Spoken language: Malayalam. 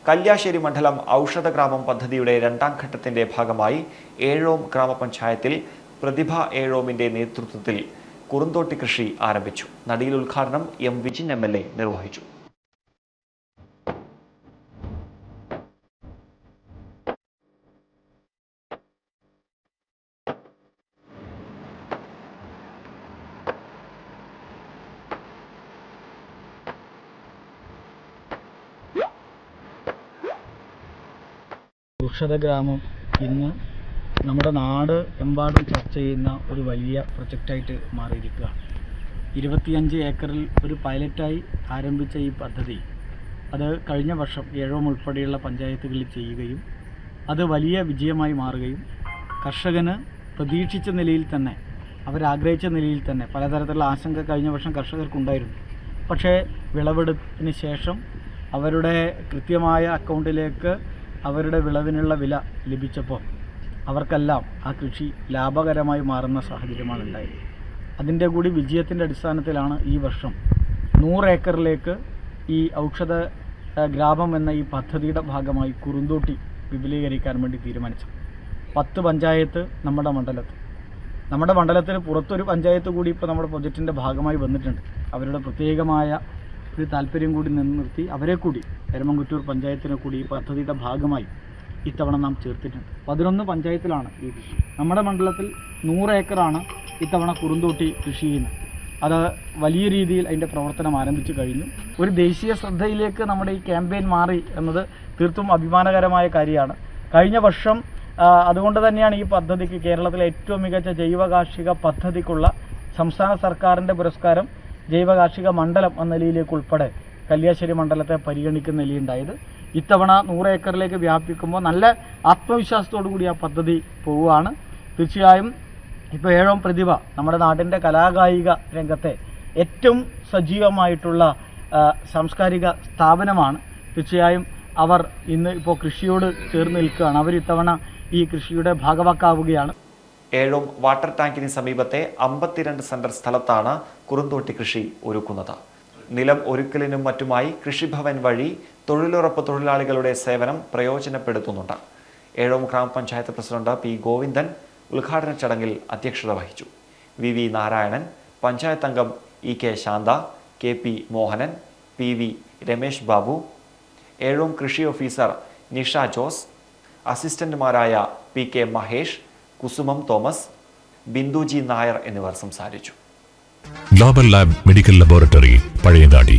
കല്യാശ്ശേരി മണ്ഡലം ഔഷധഗ്രാമം പദ്ധതിയുടെ രണ്ടാം ഘട്ടത്തിന്റെ ഭാഗമായി ഏഴോം ഗ്രാമപഞ്ചായത്തിൽ പ്രതിഭ ഏഴോമിന്റെ നേതൃത്വത്തിൽ കുറുന്തോട്ടി കൃഷി ആരംഭിച്ചു. നടിയിൽ ഉദ്ഘാടനം എം വിജിൻ MLA നിർവഹിച്ചു. ഔഷധഗ്രാമം ഇന്ന് നമ്മുടെ നാട് എമ്പാടും ചർച്ച ചെയ്യുന്ന ഒരു വലിയ പ്രൊജക്റ്റായിട്ട് മാറിയിരിക്കുകയാണ്. 25 ഏക്കറിൽ ഒരു പൈലറ്റായി ആരംഭിച്ച ഈ പദ്ധതി അത് കഴിഞ്ഞ വർഷം ഏഴോം ഉൾപ്പെടെയുള്ള പഞ്ചായത്തുകളിൽ ചെയ്യുകയും അത് വലിയ വിജയമായി മാറുകയും കർഷകന് പ്രതീക്ഷിച്ച നിലയിൽ തന്നെ അവരാഗ്രഹിച്ച നിലയിൽ തന്നെ പലതരത്തിലുള്ള ആശങ്ക കഴിഞ്ഞ വർഷം കർഷകർക്കുണ്ടായിരുന്നു. പക്ഷേ വിളവെടുപ്പിന് ശേഷം അവരുടെ കൃത്യമായ അക്കൗണ്ടിലേക്ക് അവരുടെ വിളവിനുള്ള വില ലഭിച്ചപ്പോൾ അവർക്കെല്ലാം ആ കൃഷി ലാഭകരമായി മാറുന്ന സാഹചര്യമാണ് ഉണ്ടായത്. അതിൻ്റെ കൂടി വിജയത്തിൻ്റെ അടിസ്ഥാനത്തിലാണ് ഈ വർഷം 100 ഏക്കറിലേക്ക് ഈ ഔഷധ ഗ്രാമം എന്ന ഈ പദ്ധതിയുടെ ഭാഗമായി കുറുന്തോട്ടി വിപുലീകരിക്കാൻ വേണ്ടി തീരുമാനിച്ചത്. 10 പഞ്ചായത്ത് നമ്മുടെ മണ്ഡലത്തിന് പുറത്തൊരു പഞ്ചായത്ത് കൂടി ഇപ്പോൾ നമ്മുടെ പ്രൊജക്റ്റിൻ്റെ ഭാഗമായി വന്നിട്ടുണ്ട്. അവരുടെ പ്രത്യേകമായ ഒരു താല്പര്യം കൂടി നിലനിർത്തി അവരെ കൂടി എരമംകുറ്റൂർ പഞ്ചായത്തിനെ കൂടി ഈ പദ്ധതിയുടെ ഭാഗമായി ഇത്തവണ നാം ചേർത്തിട്ടുണ്ട്. 11 പഞ്ചായത്തിലാണ് ഈ കൃഷി. നമ്മുടെ മണ്ഡലത്തിൽ 100 ഏക്കറാണ് ഇത്തവണ കുറുന്തോട്ടി കൃഷി ചെയ്യുന്നത്. അത് വലിയ രീതിയിൽ അതിൻ്റെ പ്രവർത്തനം ആരംഭിച്ചു കഴിഞ്ഞു. ഒരു ദേശീയ ശ്രദ്ധയിലേക്ക് നമ്മുടെ ഈ ക്യാമ്പയിൻ മാറി എന്നത് തീർത്തും അഭിമാനകരമായ കാര്യമാണ്. കഴിഞ്ഞ വർഷം അതുകൊണ്ട് തന്നെയാണ് ഈ പദ്ധതിക്ക് കേരളത്തിലെ ഏറ്റവും മികച്ച ജൈവ കാർഷിക പദ്ധതിക്കുള്ള സംസ്ഥാന സർക്കാരിൻ്റെ പുരസ്കാരം ജൈവ കാർഷിക മണ്ഡലം എന്ന നിലയിലേക്ക് ഉൾപ്പെടെ കല്യാശ്ശേരി മണ്ഡലത്തെ പരിഗണിക്കുന്ന നിലയുണ്ടായത്. ഇത്തവണ 100 ഏക്കറിലേക്ക് വ്യാപിക്കുമ്പോൾ നല്ല ആത്മവിശ്വാസത്തോടു കൂടി ആ പദ്ധതി പോവുകയാണ്. തീർച്ചയായും ഇപ്പോൾ ഏഴോം പ്രതിഭ നമ്മുടെ നാടിൻ്റെ കലാകായിക രംഗത്തെ ഏറ്റവും സജീവമായിട്ടുള്ള സാംസ്കാരിക സ്ഥാപനമാണ്. തീർച്ചയായും അവർ ഇന്ന് ഇപ്പോൾ കൃഷിയോട് ചേർന്ന് നിൽക്കുകയാണ്. അവർ ഇത്തവണ ഈ കൃഷിയുടെ ഭാഗവാക്കാവുകയാണ്. ഏഴോം വാട്ടർ ടാങ്കിന് സമീപത്തെ 52 സെന്റർ സ്ഥലത്താണ് കുറുന്തോട്ടി കൃഷി ഒരുക്കുന്നത്. നിലം ഒരുക്കലിനും മറ്റുമായി കൃഷിഭവൻ വഴി തൊഴിലുറപ്പ് തൊഴിലാളികളുടെ സേവനം പ്രയോജനപ്പെടുത്തുന്നുണ്ട്. ഏഴോം ഗ്രാമപഞ്ചായത്ത് പ്രസിഡന്റ് P. ഗോവിന്ദൻ ഉദ്ഘാടന ചടങ്ങിൽ അധ്യക്ഷത വഹിച്ചു. VV നാരായണൻ, പഞ്ചായത്ത് അംഗം EK Shantha, KP Mohanan, PV Ramesh Babu, Ezhome കൃഷി ഓഫീസർ നിഷ ജോസ്, അസിസ്റ്റന്റുമാരായ PK മഹേഷ്, കുസുമം തോമസ്, ബിന്ദുജി നായർ എന്നിവർ സംസാരിച്ചു. Global lab medical laboratory, Pazhayangadi.